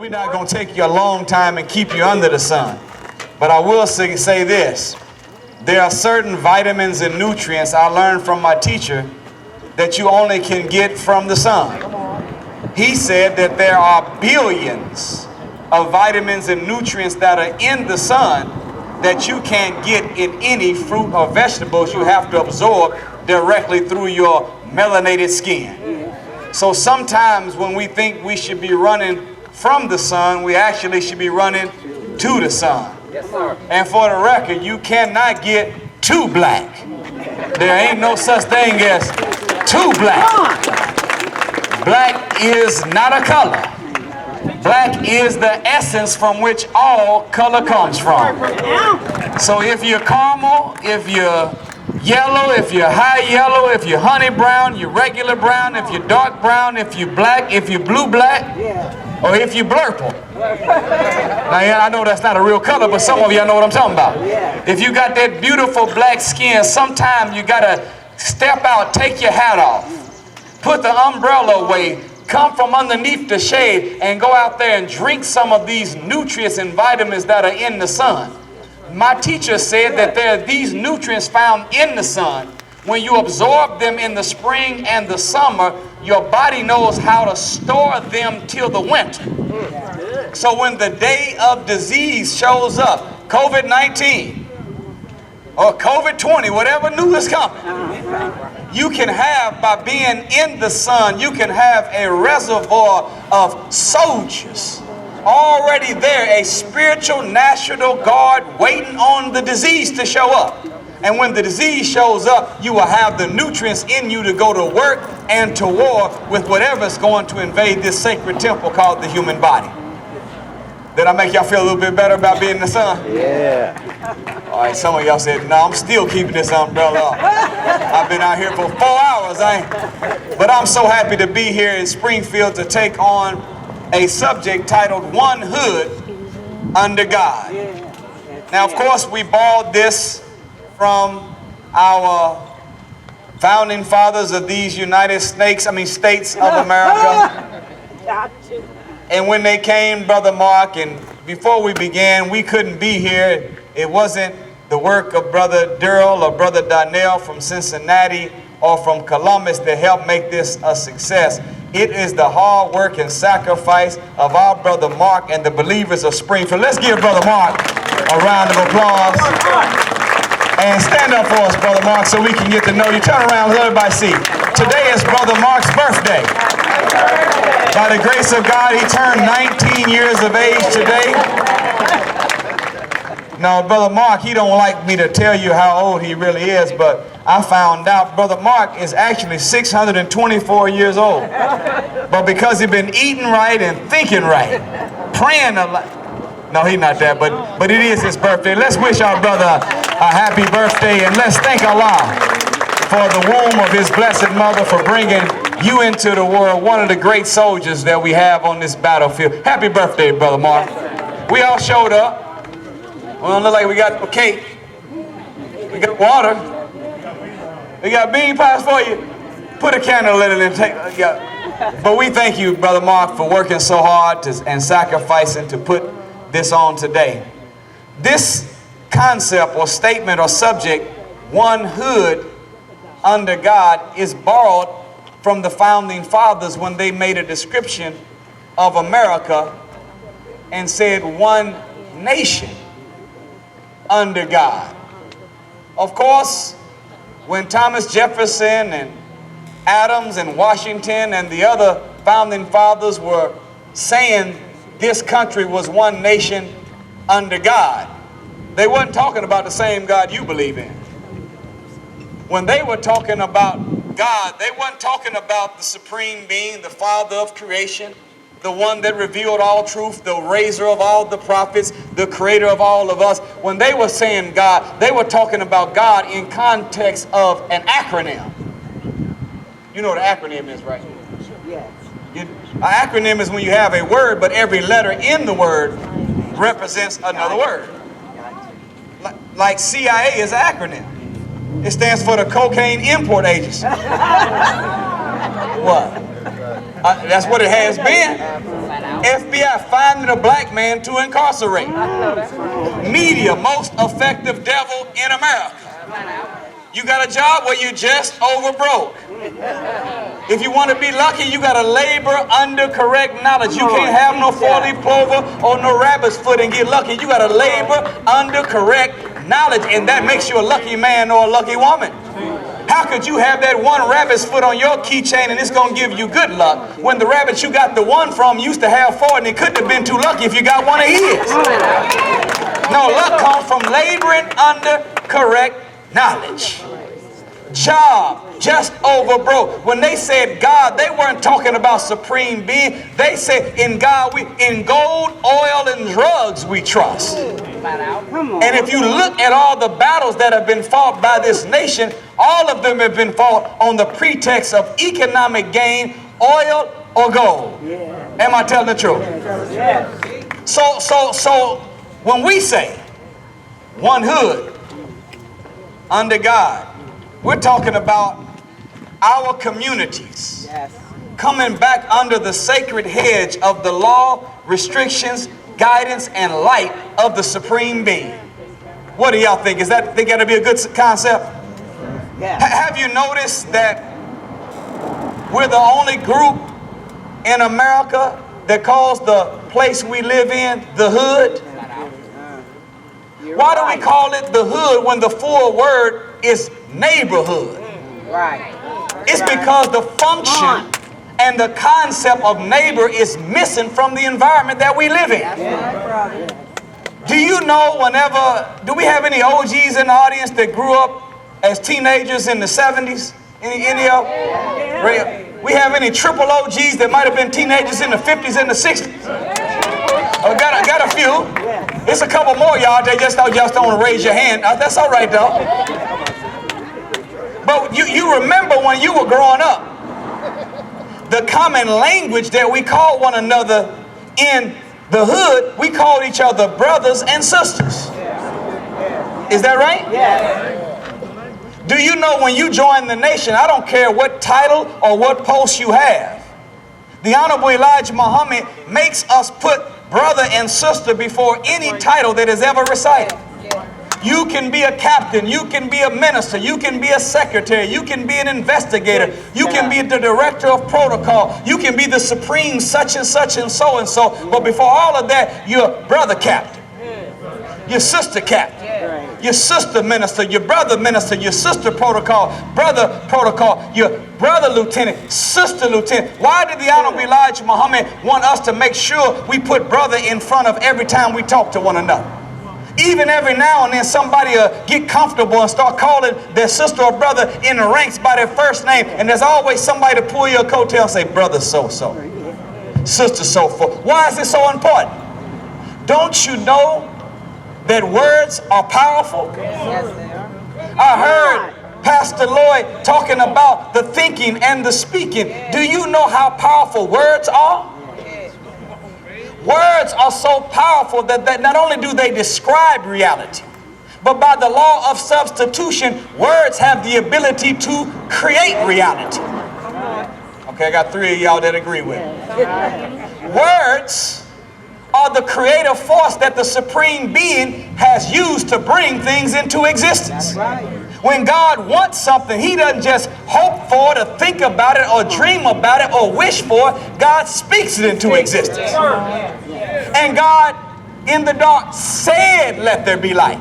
We're not going to take you a long time and keep you under the sun. But I will say this. There are certain vitamins and nutrients I learned from my teacher that you only can get from the sun. He said that there are billions of vitamins and nutrients that are in the sun that you can't get in any fruit or vegetables. You have to absorb directly through your melanated skin. So sometimes when we think we should be running from the sun, we actually should be running to the sun. Yes, sir. And for the record, you cannot get too black. There ain't no such thing as too black. Black is not a color. Black is the essence from which all color comes from. So if you're caramel, if you're yellow, if you're high yellow, if you're honey brown, you're regular brown, if you're dark brown, if you're black, if you're blue black, or if you're blurple. Now, yeah, I know that's not a real color, but some of y'all know what I'm talking about. If you got that beautiful black skin, sometime you gotta step out, take your hat off, put the umbrella away, come from underneath the shade, and go out there and drink some of these nutrients and vitamins that are in the sun. My teacher said that there are these nutrients found in the sun. When you absorb them in the spring and the summer, your body knows how to store them till the winter. So when the day of disease shows up, COVID-19 or COVID-20, whatever new is coming, you can have, by being in the sun, you can have a reservoir of soldiers already there, a spiritual national guard waiting on the disease to show up. And when the disease shows up, you will have the nutrients in you to go to work and to war with whatever's going to invade this sacred temple called the human body. Did I make y'all feel a little bit better about being in the sun? Yeah. All right, some of y'all said, no, I'm still keeping this umbrella off. I've been out here for 4 hours, but I'm so happy to be here in Springfield to take on a subject titled One Hood Under God. Now, of course, we borrowed this from our founding fathers of these States of America. And when they came, Brother Mark, and before we began, we couldn't be here. It wasn't the work of Brother Durrell or Brother Donnell from Cincinnati or from Columbus that helped make this a success. It is the hard work and sacrifice of our Brother Mark and the believers of Springfield. Let's give Brother Mark a round of applause. And stand up for us, Brother Mark, so we can get to know you. Turn around, let everybody see. Today is Brother Mark's birthday. By the grace of God, he turned 19 years of age today. Now, Brother Mark, he don't like me to tell you how old he really is, but I found out Brother Mark is actually 624 years old. But because he's been eating right and thinking right, praying a lot. No, he's not that, but it is his birthday. Let's wish our brother a happy birthday, and let's thank Allah for the womb of his blessed mother for bringing you into the world, one of the great soldiers that we have on this battlefield. Happy birthday, Brother Mark. We all showed up. We don't look like we got a cake. We got water. We got bean pies for you. Put a candle in it and take. But we thank you, Brother Mark, for working so hard and sacrificing to put this on today. This concept or statement or subject, one hood under God, is borrowed from the founding fathers when they made a description of America and said one nation under God. Of course, when Thomas Jefferson and Adams and Washington and the other founding fathers were saying this country was one nation under God, they weren't talking about the same God you believe in. When they were talking about God, they weren't talking about the supreme being, the father of creation, the one that revealed all truth, the raiser of all the prophets, the creator of all of us. When they were saying God, they were talking about God in context of an acronym. You know what an acronym is, right? Yes. An acronym is when you have a word, but every letter in the word represents another word. Like CIA is an acronym. It stands for the Cocaine Import Agency. What? That's what it has been. FBI finding a black man to incarcerate. Media, most effective devil in America. You got a job where you just over broke. If you want to be lucky, you got to labor under correct knowledge. You can't have no four-leaf clover or no rabbit's foot and get lucky. You got to labor under correct knowledge, and that makes you a lucky man or a lucky woman. How could you have that one rabbit's foot on your keychain and it's going to give you good luck when the rabbit you got the one from used to have four and it couldn't have been too lucky if you got one of his? No, luck comes from laboring under correct knowledge. Job, just over broke. When they said God, they weren't talking about supreme being. They said in God, in gold, oil, and drugs we trust. And if you look at all the battles that have been fought by this nation, all of them have been fought on the pretext of economic gain, oil or gold. Am I telling the truth? So when we say one hood under God, we're talking about our communities coming back under the sacred hedge of the law, restrictions, guidance, and light of the supreme being. What do y'all think? Think that'll be a good concept? Have you noticed that we're the only group in America that calls the place we live in the hood? Why do we call it the hood when the full word is neighborhood? It's because the function and the concept of neighbor is missing from the environment that we live in. Do you know do we have any OGs in the audience that grew up as teenagers in the 70s? Any of? We have any triple OGs that might have been teenagers in the 50s and the 60s? Got a few. There's a couple more y'all that just don't raise your hand. That's all right though. But you remember when you were growing up, the common language that we call one another in the hood, we called each other brothers and sisters. Is that right? Do you know when you join the nation, I don't care what title or what post you have, the Honorable Elijah Muhammad makes us put brother and sister before any title that is ever recited. You can be a captain, you can be a minister, you can be a secretary, you can be an investigator, you can be the director of protocol, you can be the supreme such and such and so and so, but before all of that, you're brother captain, your sister captain, your sister minister, your brother minister, your sister protocol, your brother lieutenant, sister lieutenant. Why did the Honorable Elijah Muhammad want us to make sure we put brother in front of every time we talk to one another? Even every now and then somebody get comfortable and start calling their sister or brother in the ranks by their first name, and there's always somebody to pull your coattail and say, brother so-so, sister so-forth. Why is it so important? Don't you know that words are powerful? I heard Pastor Lloyd talking about the thinking and the speaking. Do you know how powerful words are? Words are so powerful that not only do they describe reality, but by the law of substitution, words have the ability to create reality. Okay, I got 3 of y'all that agree with me. Words are the creative force that the supreme being has used to bring things into existence. When God wants something, he doesn't just hope for it or think about it or dream about it or wish for it. God speaks it into existence. And God in the dark said, let there be light.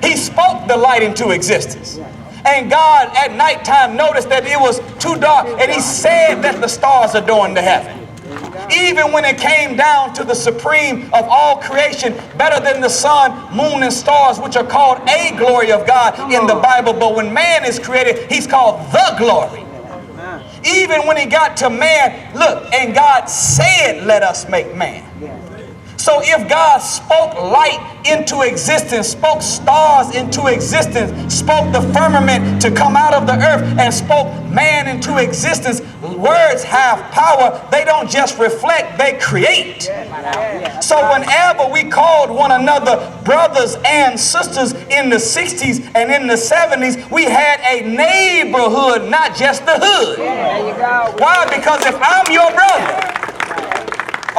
He spoke the light into existence. And God at nighttime noticed that it was too dark, and he said that the stars adorn the heaven. Even when it came down to the supreme of all creation, better than the sun, moon, and stars, which are called a glory of God in the Bible. But when man is created, he's called the glory. Even when he got to man, look, and God said, let us make man. So if God spoke light into existence, spoke stars into existence, spoke the firmament to come out of the earth, and spoke man into existence, words have power. They don't just reflect, they create. So whenever we called one another brothers and sisters in the 60s and in the 70s, we had a neighborhood, not just the hood. There you go. Why? Because if I'm your brother,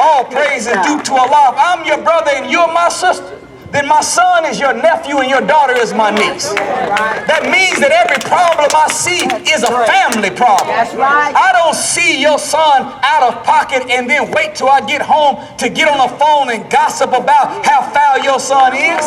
all praise is due to Allah. If I'm your brother and you're my sister, then my son is your nephew and your daughter is my niece. That means that every problem I see is a family problem. That's right. I don't see your son out of pocket and then wait till I get home to get on the phone and gossip about how foul your son is.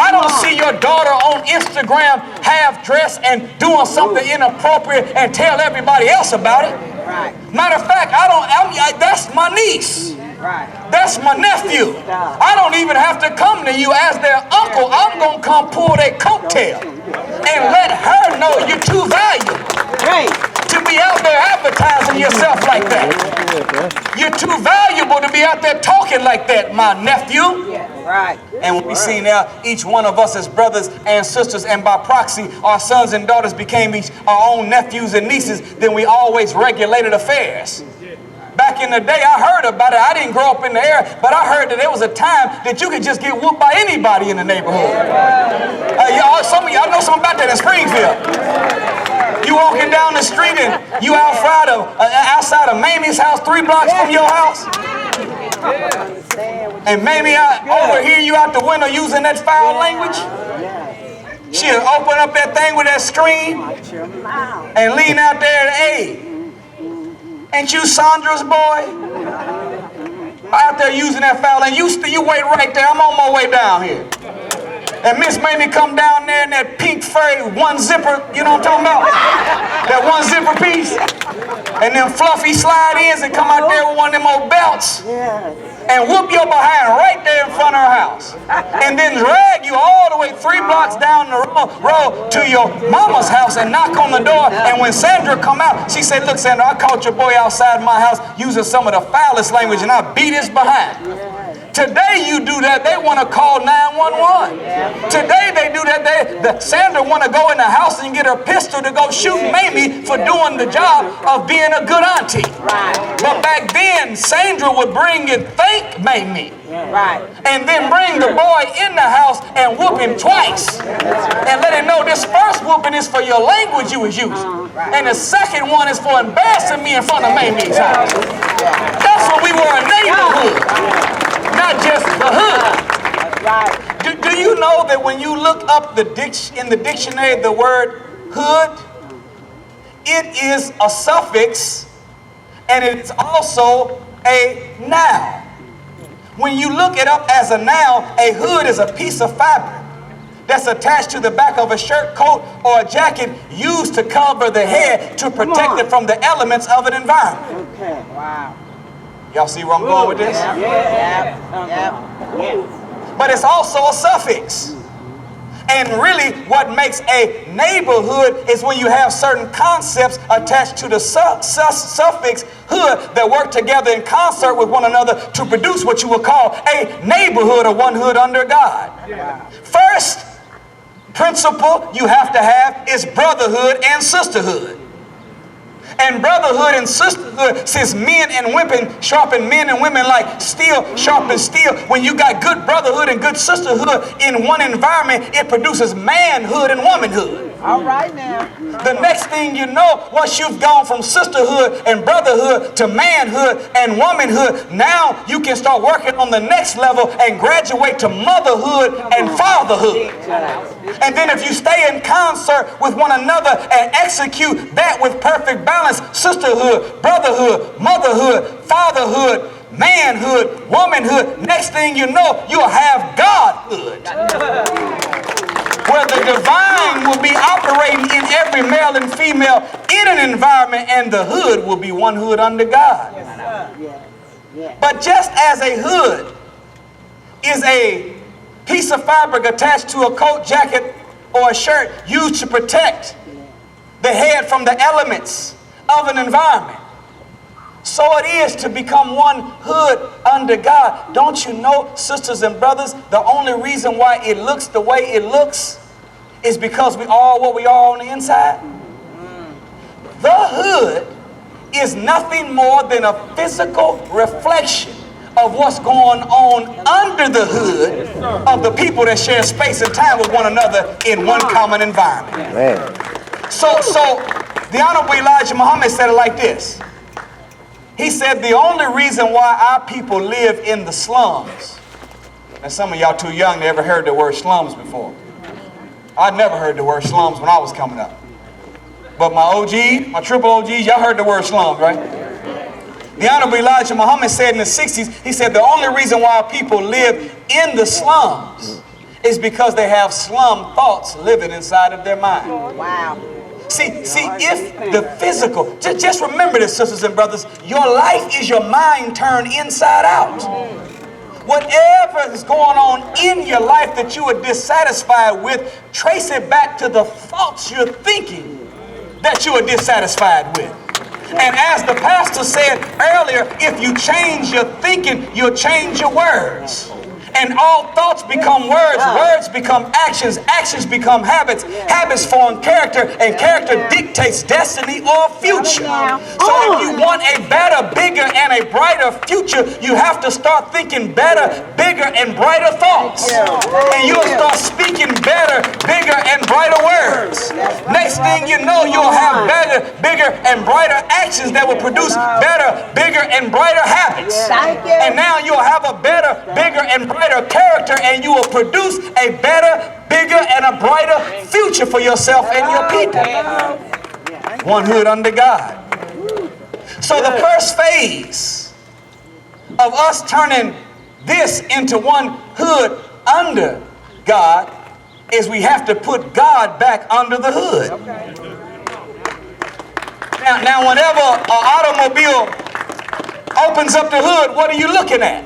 I don't see your daughter on Instagram half dressed and doing something inappropriate and tell everybody else about it. Right. Matter of fact, that's my niece. Right. That's my nephew. I don't even have to come to you as their uncle. I'm going to come pull their coattail and let her know you're too valuable to be out there advertising yourself like that. You're too valuable to be out there talking like that, my nephew. Right. And when we see now each one of us as brothers and sisters, and by proxy our sons and daughters became our own nephews and nieces, then we always regulated affairs. Back in the day, I heard about it. I didn't grow up in the area, but I heard that there was a time that you could just get whooped by anybody in the neighborhood. Some of y'all know something about that in Springfield. You walking down the street and you outside of Mamie's house, 3 blocks from your house. And Mamie overhear you out the window using that foul language. She'll open up that thing with that screen and lean out there and, hey, ain't you Sandra's boy? Out there using that foul, and you wait right there. I'm on my way down here. And Miss Mamie come down there in that pink furry one zipper, you know what I'm talking about? That one zipper piece. And them fluffy slide-ins and come out there with one of them old belts. And whoop your behind right there in front of her house. And then drag you all the way 3 blocks down the road to your mama's house and knock on the door. And when Sandra come out, she said, look, Sandra, I caught your boy outside my house using some of the foulest language and I beat his behind. Today you do that, they want to call 911. Today they do that, Sandra want to go in the house and get her pistol to go shoot Mamie for doing the job of being a good auntie. But back then, Sandra would bring and thank Mamie. And then bring the boy in the house and whoop him twice. And let him know this first whooping is for your language you was using. And the second one is for embarrassing me in front of Mamie's house. That's when we were a neighborhood. Not just the hood. Do you know that when you look up in the dictionary the word hood, it is a suffix and it is also a noun. When you look it up as a noun, a hood is a piece of fabric that's attached to the back of a shirt, coat, or a jacket used to cover the head to protect it from the elements of an environment. Okay. Wow. Y'all see where I'm going with this? But it's also a suffix. And really what makes a neighborhood is when you have certain concepts attached to the suffix hood that work together in concert with one another to produce what you would call a neighborhood or one hood under God. First principle you have to have is brotherhood and sisterhood. And brotherhood and sisterhood, since men and women sharpen men and women like steel sharpens steel, when you got good brotherhood and good sisterhood in one environment, it produces manhood and womanhood. All right now. The next thing you know, once you've gone from sisterhood and brotherhood to manhood and womanhood, now you can start working on the next level and graduate to motherhood and fatherhood. And then if you stay in concert with one another and execute that with perfect balance, sisterhood, brotherhood, motherhood, fatherhood, manhood, womanhood, next thing you know, you'll have Godhood. Where the divine will be operating in every male and female in an environment, and the hood will be one hood under God. But just as a hood is a piece of fabric attached to a coat, jacket, or a shirt used to protect the head from the elements of an environment, so it is to become one hood under God. Don't you know, sisters and brothers, the only reason why it looks the way it looks is because we are what we are on the inside? The hood is nothing more than a physical reflection of what's going on under the hood of the people that share space and time with one another in one common environment. So the Honorable Elijah Muhammad said it like this. He said the only reason why our people live in the slums, and some of y'all too young to ever heard the word slums before. I'd never heard the word slums when I was coming up. But my OGs, my triple OGs, y'all heard the word slums, right? The Honorable Elijah Muhammad said in the 60s, he said the only reason why people live in the slums is because they have slum thoughts living inside of their mind. Wow. See, if the physical, just remember this, sisters and brothers, your life is your mind turned inside out. Whatever is going on in your life that you are dissatisfied with, trace it back to the thoughts you're thinking that you are dissatisfied with. And as the pastor said earlier, if you change your thinking, you'll change your words. And all thoughts become words, words become actions, actions become habits, habits form character, and character dictates destiny or future. So if you want a better, bigger, and a brighter future, you have to start thinking better, bigger, and brighter thoughts. And you'll start speaking better, bigger, and brighter words. Next thing you know, you'll have better, bigger, and brighter actions that will produce better, bigger, and brighter habits. And now you'll have a better, bigger, and brighter character, and you will produce a better, bigger, and a brighter future for yourself and your people. One hood under God. So the first phase of us turning this into one hood under God is we have to put God back under the hood. Now whenever an automobile opens up the hood, what are you looking at?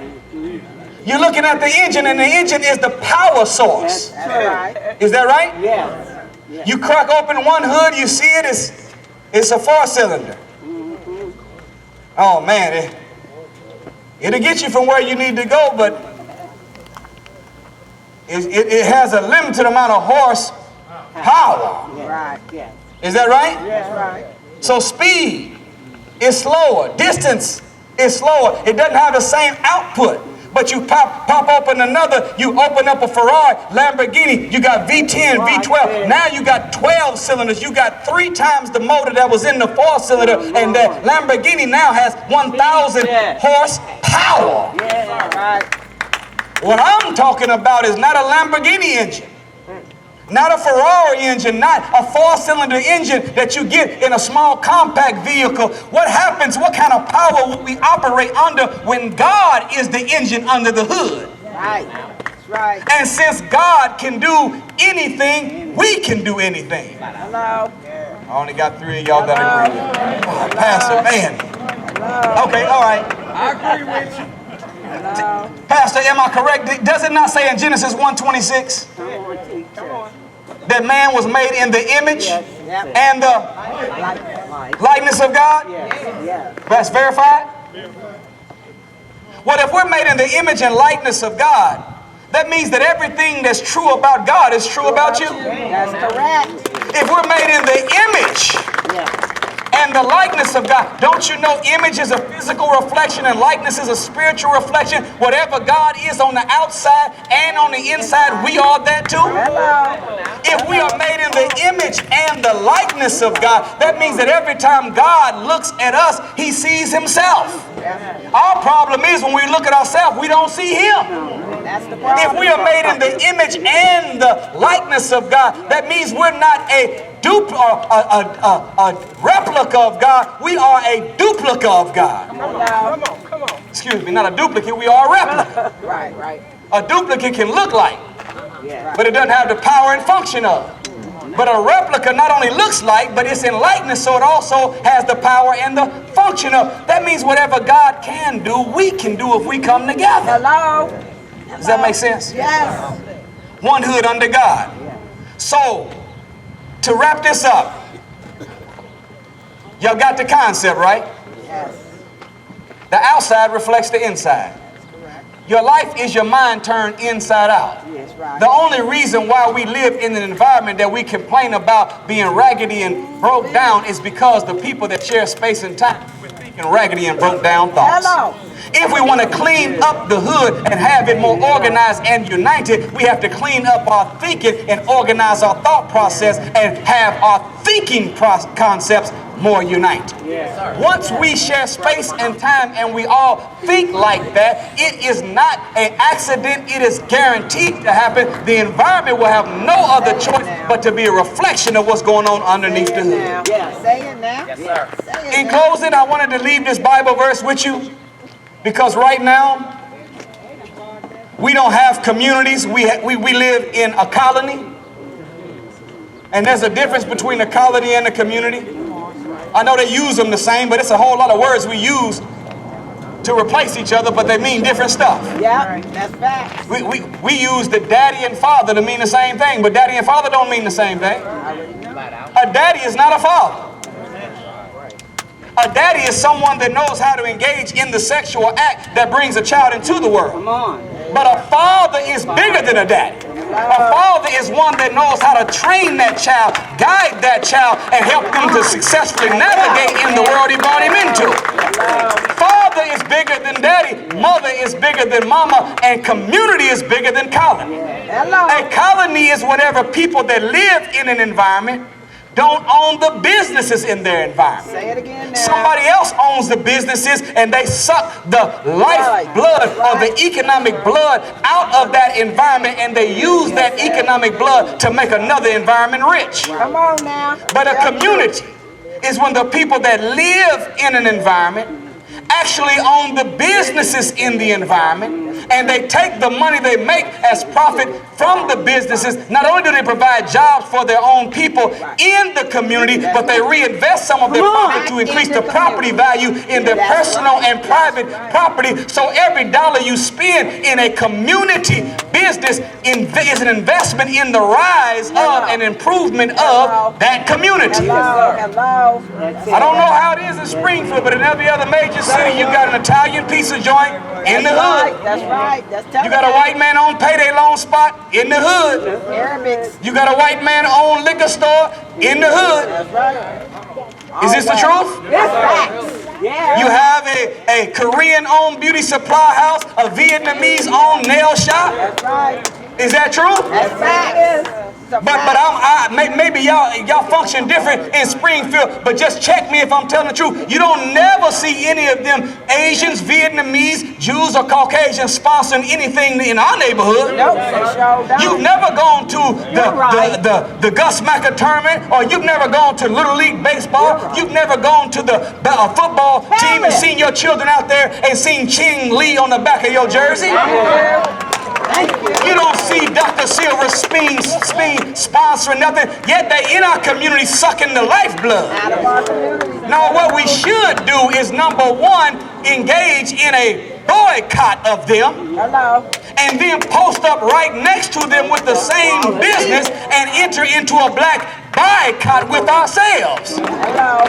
You're looking at the engine, and the engine is the power source. Is that right? Yes. You crack open one hood, you see it, it's a 4-cylinder. Oh man, it'll get you from where you need to go, but it has a limited amount of horsepower. Right. Yes. Is that right? Yes. Right. So speed is slower, distance is slower. It doesn't have the same output. But you pop open another, you open up a Ferrari, Lamborghini, you got V10, V12. Now you got 12 cylinders. You got 3 times the motor that was in the 4-cylinder, and the Lamborghini now has 1,000 horsepower. Yeah. Right. What I'm talking about is not a Lamborghini engine, not a Ferrari engine, not a 4-cylinder engine that you get in a small compact vehicle. What happens, what kind of power will we operate under when God is the engine under the hood? Right. That's right. And since God can do anything, we can do anything. Hello. I only got 3 of y'all that agree. Oh, Pastor, man. Okay, all right. I agree with you. Pastor, am I correct? Does it not say in Genesis 1:26 that man was made in the image and the likeness of God? That's verified? Well, if we're made in the image and likeness of God, that means that everything that's true about God is true about you. That's correct. If we're made in the image and the likeness of God, don't you know image is a physical reflection and likeness is a spiritual reflection? Whatever God is on the outside and on the inside, we are that too. If we are made in the image and the likeness of God, that means that every time God looks at us, he sees himself. Our problem is when we look at ourselves, we don't see him. That's the problem. If we are made in the image and the likeness of God, that means we're not a replica of God. We are a duplicate of God. Come on. Excuse me, not a duplicate, we are a replica. Right. A duplicate can look like, but it doesn't have the power and function of. But a replica not only looks like, but it's in likeness, so it also has the power and the function of. That means whatever God can do, we can do if we come together. Hello. Does that make sense? Yes. One hood under God. So, to wrap this up, y'all got the concept, right? Yes. The outside reflects the inside. Your life is your mind turned inside out. Yes, right. The only reason why we live in an environment that we complain about being raggedy and broke down is because the people that share space and time we're thinking raggedy and broke down thoughts. Hello. If we want to clean up the hood and have it more organized and united, we have to clean up our thinking and organize our thought process and have our thinking concepts more united. Once we share space and time and we all think like that, it is not an accident, it is guaranteed to happen. The environment will have no other choice but to be a reflection of what's going on underneath the hood. Yeah, say it now. Yes, sir. Say it In now. closing, I wanted to leave this Bible verse with you because right now we don't have communities. We live in a colony, and there's a difference between a colony and a community. I know they use them the same, but it's a whole lot of words we use to replace each other, but they mean different stuff. Yeah, that's facts. We use the daddy and father to mean the same thing, but daddy and father don't mean the same thing. A daddy is not a father. A daddy is someone that knows how to engage in the sexual act that brings a child into the world. Come on. But a father is bigger than a daddy. A father is one that knows how to train that child, guide that child, and help them to successfully navigate in the world he brought him into. Father is bigger than daddy, mother is bigger than mama, and community is bigger than colony. Hello. A colony is whatever people that live in an environment don't own the businesses in their environment. Say it again now. Somebody else owns the businesses and they suck the lifeblood or the economic blood out of that environment and they use that economic blood to make another environment rich. Come on now. But a community is when the people that live in an environment actually own the businesses in the environment, and they take the money they make as profit from the businesses. Not only do they provide jobs for their own people in the community, but they reinvest some of their profit to increase the property value in their personal and private property. So every dollar you spend in a community business is an investment in the rise of and improvement of that community. Hello. I don't know how it is in Springfield, but in every other major city, you got an Italian pizza joint in the hood. That's right. That's You got a white man on payday loan spot in the hood. Arabics. You got a white man on liquor store in the hood. That's right. Is this the truth? That's facts. Yeah. You have a Korean-owned beauty supply house, a Vietnamese-owned nail shop. That's right. Is that true? That's facts. But maybe y'all function different in Springfield, but just check me if I'm telling the truth. You don't never see any of them Asians, Vietnamese, Jews, or Caucasians sponsoring anything in our neighborhood. Nope, they sure don't. You've never gone to the Gus Macker tournament, or you've never gone to Little League Baseball. You've never gone to the football team and seen your children out there and seen Ching Lee on the back of your jersey. You don't see Dr. Silver Speen sponsoring nothing, yet they in our community sucking the lifeblood. Out of our community. No, what we should do is, number one, engage in a boycott of them. Hello. And then post up right next to them with the same business and enter into a black boycott with ourselves. Hello.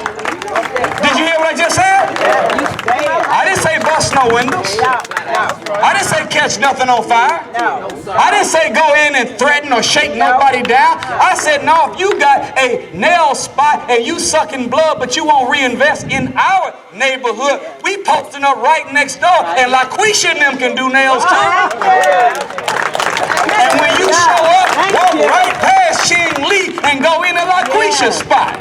Did you hear what I just said? I didn't say bust no windows. I didn't say catch nothing on fire. No. I didn't say go in and threaten or shake nobody down. I said, no, if you got a nail spot and you sucking blood, but you won't reinvest in our neighborhood, we posting up right next door, and LaQuisha and them can do nails too. And when you show up, walk right past Ching Lee and go into LaQuisha's spot.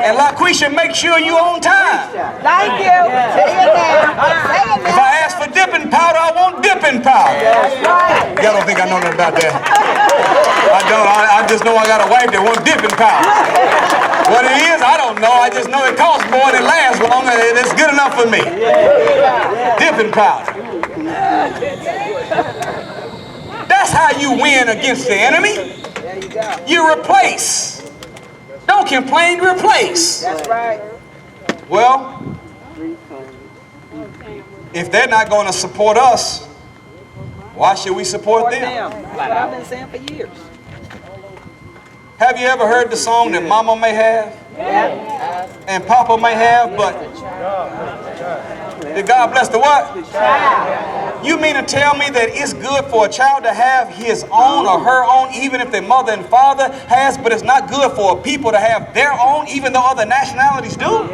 And LaQuisha, make sure you on time. Thank you. Say it now. If I ask for dipping powder, I want dipping powder. That's right. Y'all don't think I know nothing about that? I don't. I just know I got a wife that wants dipping powder. What it is, I don't know. I just know it costs more and it lasts long, and it's good enough for me. Dipping powder. That's how you win against the enemy. There you go. You replace. Don't complain, replace. That's right. Well, if they're not going to support us, why should we support them? That's what I've been saying for years. Have you ever heard the song that Mama may have Yeah. and Papa may have, but Did God bless the what? You mean to tell me that it's good for a child to have his own or her own, even if their mother and father has, but it's not good for people to have their own, even though other nationalities do?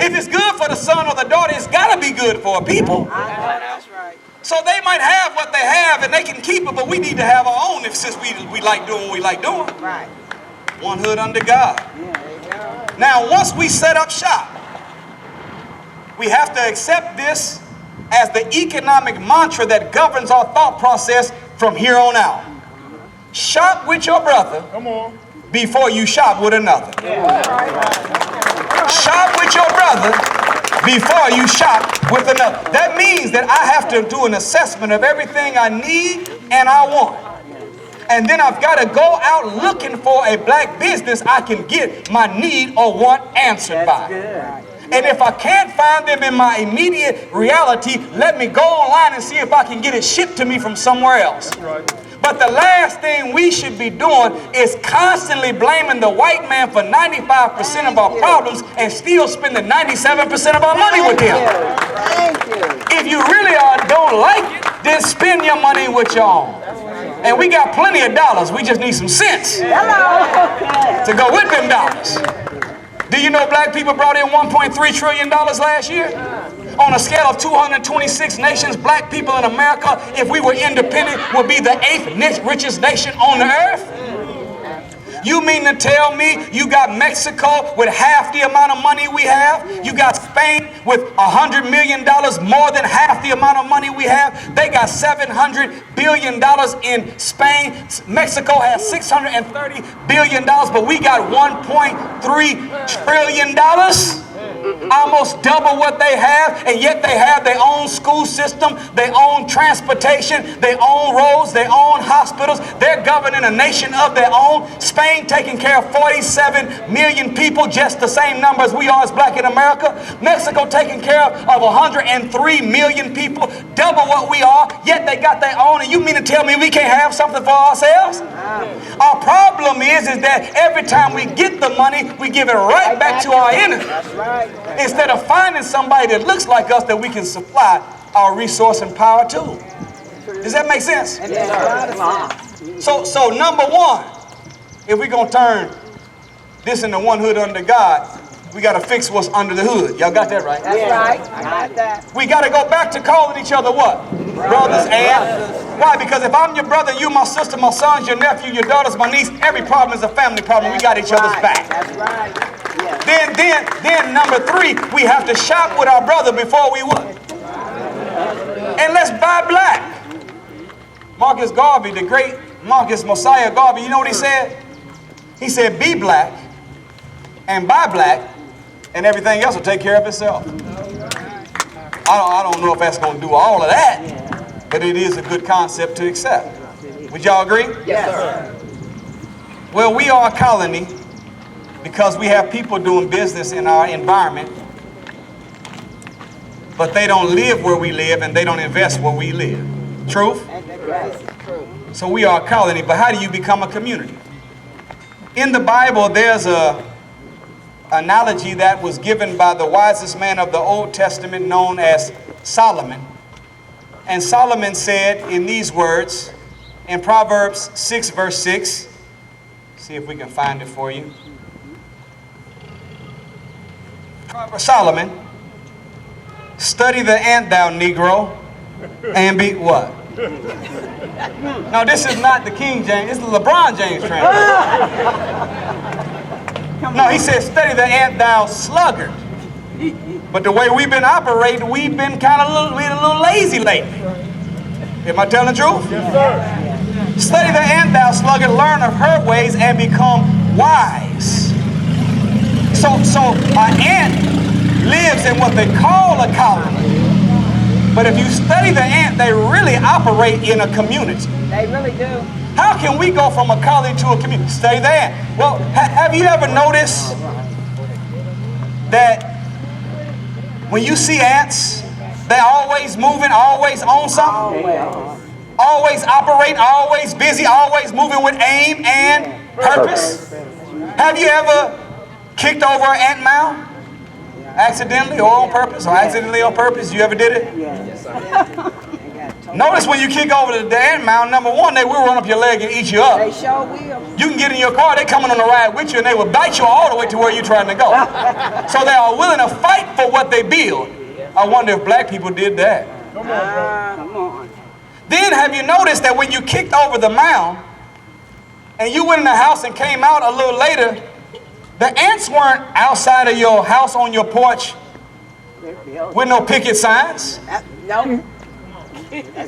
If it's good for the son or the daughter, it's got to be good for a people. That's right. So they might have what they have and they can keep it, but we need to have our own since we like doing what we like doing. Right. One hood under God. Yeah, there you go. Now, once we set up shop, we have to accept this as the economic mantra that governs our thought process from here on out. Shop with your brother before you shop with another. Shop with your brother before you shop with another. That means that I have to do an assessment of everything I need and I want. And then I've got to go out looking for a black business I can get my need or want answered by. And if I can't find them in my immediate reality, let me go online and see if I can get it shipped to me from somewhere else. But the last thing we should be doing is constantly blaming the white man for 95% of our problems and still spending 97% of our money with him. Thank you. If you really don't like it, then spend your money with your own. And we got plenty of dollars. We just need some sense to go with them dollars. Do you know black people brought in $1.3 trillion last year? On a scale of 226 nations, black people in America, if we were independent, would be the 8th richest nation on the earth? You mean to tell me you got Mexico with half the amount of money we have? You got Spain with $100 million more than half the amount of money we have? They got $700 billion in Spain. Mexico has $630 billion, but we got $1.3 trillion? Almost double what they have, and yet they have their own school system, their own transportation, their own roads, their own hospitals. They're governing a nation of their own. Spain taking care of 47 million people, just the same number as we are as black in America. Mexico taking care of 103 million people, double what we are, yet they got their own. And you mean to tell me we can't have something for ourselves? Our problem is that every time we get the money, we give it right back to our enemy. That's right. Instead of finding somebody that looks like us that we can supply our resource and power to. Does that make sense? And there's a lot of sense. So number one, if we're going to turn this into one hood under God, we got to fix what's under the hood. Y'all got that right? That's right. I got that. We got to go back to calling each other what? Brothers and... Why? Because if I'm your brother, you my sister, my son's your nephew, your daughter's my niece, every problem is a family problem. We got each other's back. That's right. Yeah. Then number three, we have to shop with our brother before we what? And let's buy black. Marcus Garvey, the great Marcus Mosiah Garvey, you know what he said? He said, be black and buy black and everything else will take care of itself. I don't know if that's going to do all of that, but it is a good concept to accept. Would y'all agree? Yes, sir. Well, we are a colony because we have people doing business in our environment, but they don't live where we live and they don't invest where we live. Truth? Yes, true. So we are a colony, but how do you become a community? In the Bible, there's a analogy that was given by the wisest man of the Old Testament known as Solomon. And Solomon said in these words, in Proverbs 6 verse 6, see if we can find it for you. Solomon, study the ant, thou Negro, and be what? No, this is not the King James, it's the LeBron James translation. No, he said, study the ant, thou sluggard. But the way we've been operating, we've been a little lazy lately. Am I telling the truth? Yes, sir. Study the ant, thou sluggard, learn of her ways and become wise. So an ant lives in what they call a colony. But if you study the ant, they really operate in a community. They really do. How can we go from a colony to a community? Study the ant. Well, have you ever noticed that when you see ants, they're always moving, always on something? Always operating, always busy, always moving with aim and purpose? Have you ever kicked over an ant mound? Accidentally or on purpose, or accidentally on purpose? You ever did it? Yes. Notice when you kick over the ant mound, number one, they will run up your leg and eat you up. They sure will. You can get in your car, they coming on the ride with you, and they will bite you all the way to where you're trying to go. So they are willing to fight for what they build. I wonder if black people did that. Come on, bro. Come on. Then have you noticed that when you kicked over the mound, and you went in the house and came out a little later, the ants weren't outside of your house on your porch with no picket signs. No.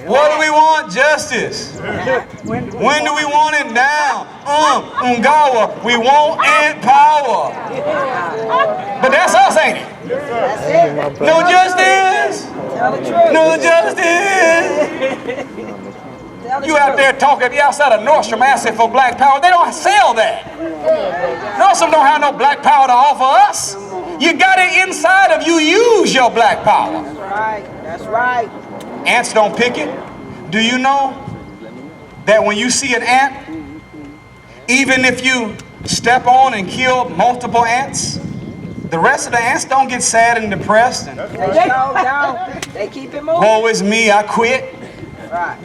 What do we want? Justice. When do we want it? Now. Ungawa. We want ant power. But that's us, ain't it? That's it. No justice. Tell the truth. No justice. Tell the You out truth. there talking, you outside of Nordstrom asking for black power. They don't sell that. Nordstrom don't have no black power to offer us. You got it inside of you. Use your black power. That's right. That's right. Ants don't pick it. Do you know that when you see an ant, even if you step on and kill multiple ants, the rest of the ants don't get sad and depressed and, They sure don't. They keep it moving. woe is me, I quit. Right.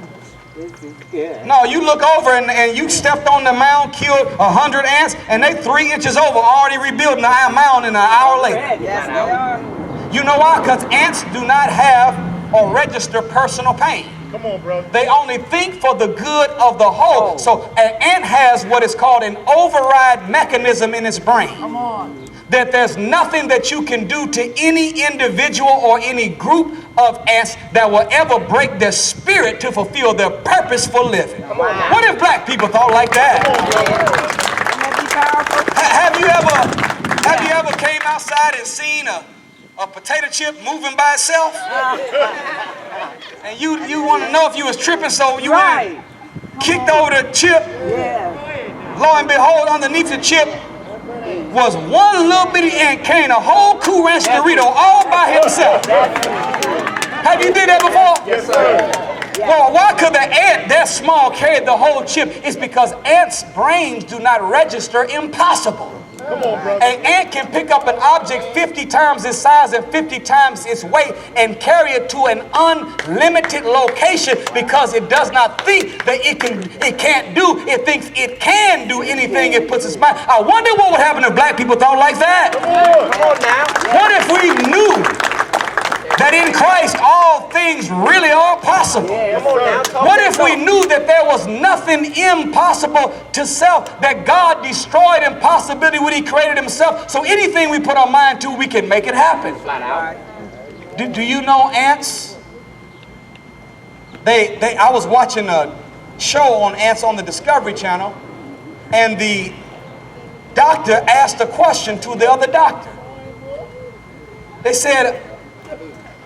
This is good. No, you look over and you stepped on the mound, killed 100 ants, and they 3 inches over, already rebuilding the mound in an hour later. Yes, they are. You know why? Because ants do not have or register personal pain. Come on, bro. They only think for the good of the whole. So an ant has what is called an override mechanism in its brain. Come on. That there's nothing that you can do to any individual or any group of ants that will ever break their spirit to fulfill their purpose for living. Wow. What if black people thought like that? Wouldn't that be powerful? Have you ever came outside and seen a potato chip moving by itself? And you want to know if you was tripping, so you went and kicked over the chip. Yeah. Lo and behold, underneath the chip was one little bitty ant carrying a whole Cool Ranch Dorito all by himself. Have you did that before? Yes, sir. Well, why could the ant that small carry the whole chip? It's because ants' brains do not register impossible. Come on, bro. An ant can pick up an object 50 times its size and 50 times its weight and carry it to an unlimited location because it does not think that it can't do. It thinks it can do anything it puts its mind. I wonder what would happen if black people thought like that. Come on now. What if we knew that in Christ all things really are possible? Come on now. What if we knew that there was nothing impossible to self, that God destroyed impossibility when he created himself, so anything we put our mind to, we can make it happen? Flat out. Do you know ants? I was watching a show on ants on the Discovery Channel, and the doctor asked a question to the other doctor. They said,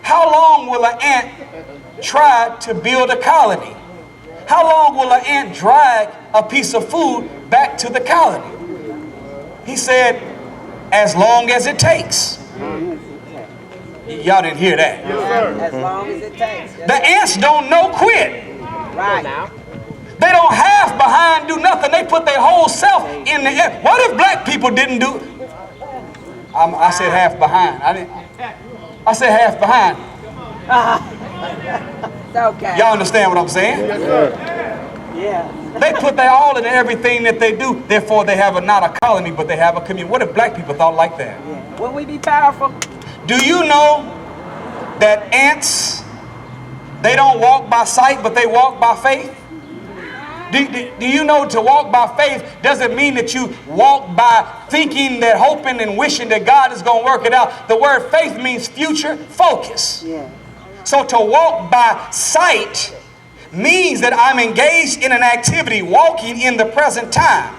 how long will an ant try to build a colony? How long will an ant drag a piece of food back to the colony? He said, as long as it takes. Y'all didn't hear that. Yes, sir. As long as it takes. The ants don't know quit. Right now. They don't half behind do nothing. They put their whole self in the air. What if black people didn't do? I said half behind. I said half behind. It's okay. Y'all understand what I'm saying? Yes, sir. Yeah. They put their all in everything that they do. Therefore, they have not a colony, but they have a community. What if black people thought like that? Will we be powerful? Do you know that ants, they don't walk by sight, but they walk by faith? Do you know to walk by faith doesn't mean that you walk by thinking that, hoping and wishing that God is going to work it out. The word faith means future focus. Yeah. So to walk by sight means that I'm engaged in an activity, walking in the present time.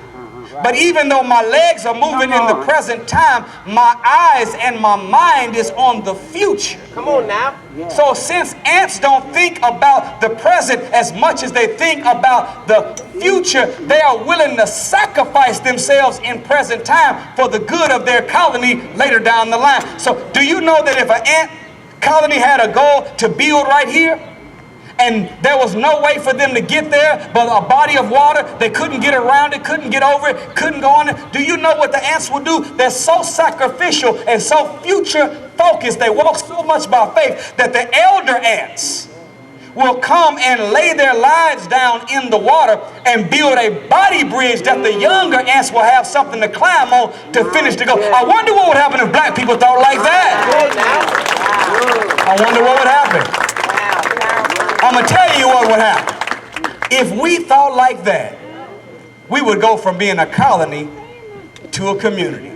But even though my legs are moving in the present time, my eyes and my mind is on the future. Come on now. So since ants don't think about the present as much as they think about the future, they are willing to sacrifice themselves in present time for the good of their colony later down the line. So do you know that if an ant colony had a goal to build right here, and there was no way for them to get there but a body of water. They couldn't get around it, couldn't get over it, couldn't go on it. Do you know what the ants will do? They're so sacrificial and so future focused. They walk so much by faith that the elder ants will come and lay their lives down in the water and build a body bridge that the younger ants will have something to climb on to finish the goal. I wonder what would happen if black people thought like that. I wonder what would happen. I'm going to tell you what would happen. If we thought like that, we would go from being a colony to a community.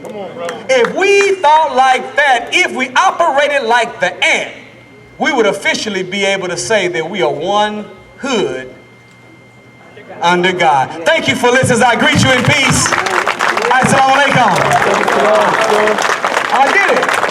If we thought like that, if we operated like the ant, we would officially be able to say that we are one hood under God. Thank you for listening. I greet you in peace. Assalamu alaikum. I did it.